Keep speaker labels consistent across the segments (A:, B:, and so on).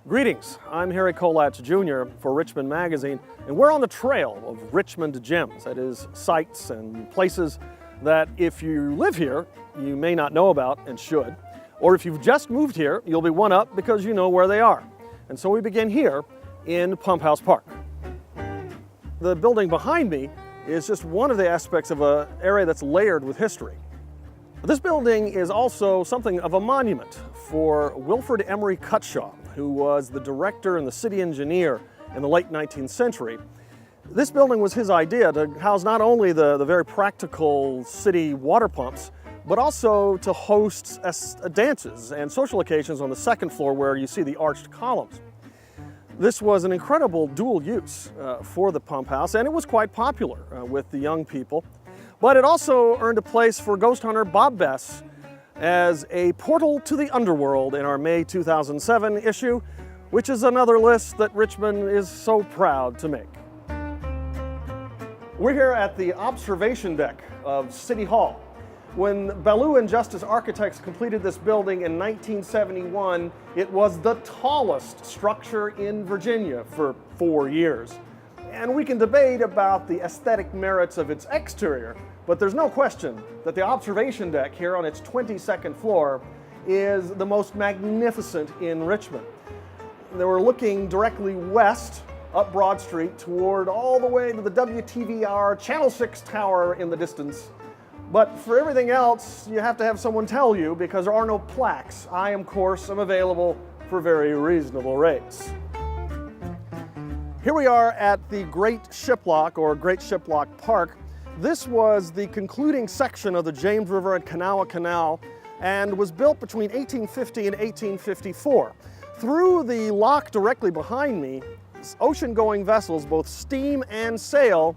A: Greetings, I'm Harry Kollatz Jr. for Richmond Magazine, and we're on the trail of Richmond gems, that is, sites and places that if you live here, you may not know about and should, or if you've just moved here, you'll be one up because you know where they are. And so we begin here in Pump House Park. The building behind me is just one of the aspects of an area that's layered with history. This building is also something of a monument for Wilfred Emery Cutshaw, who was the director and the city engineer in the late 19th century. This building was his idea to house not only the very practical city water pumps, but also to host dances and social occasions on the second floor where you see the arched columns. This was an incredible dual use for the pump house, and it was quite popular with the young people. But it also earned a place for ghost hunter Bob Bess as a portal to the underworld in our May 2007 issue, which is another list that Richmond is so proud to make. We're here at the observation deck of City Hall. When Ballou and Justice Architects completed this building in 1971, it was the tallest structure in Virginia for 4 years. And we can debate about the aesthetic merits of its exterior, but there's no question that the observation deck here on its 22nd floor is the most magnificent in Richmond. They were looking directly west up Broad Street toward all the way to the WTVR Channel 6 tower in the distance. But for everything else, you have to have someone tell you because there are no plaques. I, of course, am available for very reasonable rates. Here we are at the Great Shiplock, or Great Shiplock Park. This was the concluding section of the James River and Kanawha Canal and was built between 1850 and 1854. Through the lock directly behind me, ocean-going vessels, both steam and sail,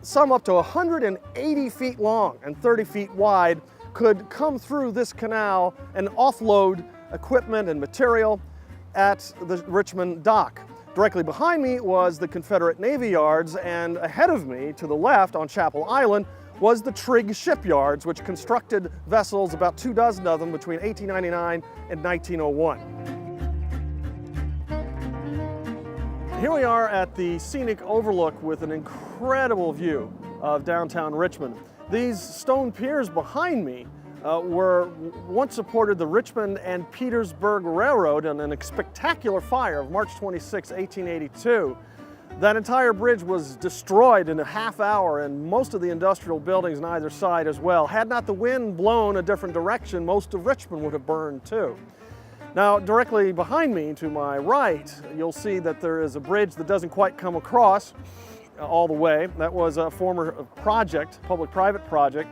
A: some up to 180 feet long and 30 feet wide, could come through this canal and offload equipment and material at the Richmond dock. Directly behind me was the Confederate Navy Yards, and ahead of me, to the left on Chapel Island, was the Trigg Shipyards, which constructed vessels, about 24 of them, between 1899 and 1901. Here we are at the Scenic Overlook with an incredible view of downtown Richmond. These stone piers behind me once supported the Richmond and Petersburg Railroad in a spectacular fire of March 26, 1882. That entire bridge was destroyed in a half hour, and most of the industrial buildings on either side as well. Had not the wind blown a different direction, most of Richmond would have burned too. Now, directly behind me, to my right, you'll see that there is a bridge that doesn't quite come across all the way. That was a former project, public-private project.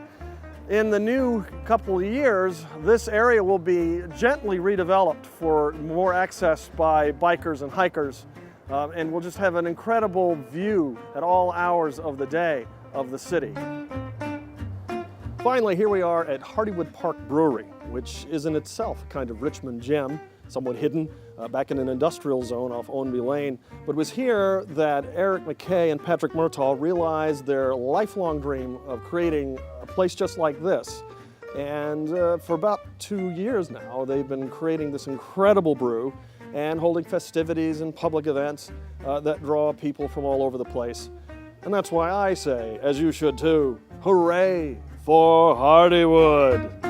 A: In the new couple of years, this area will be gently redeveloped for more access by bikers and hikers, and we'll just have an incredible view at all hours of the day of the city. Finally, here we are at Hardywood Park Brewery, which is in itself a kind of Richmond gem, somewhat hidden back in an industrial zone off Ownby Lane. But it was here that Eric McKay and Patrick Murtaugh realized their lifelong dream of creating a place just like this. And for about 2 years now, they've been creating this incredible brew and holding festivities and public events that draw people from all over the place. And that's why I say, as you should too, hooray for Hardywood!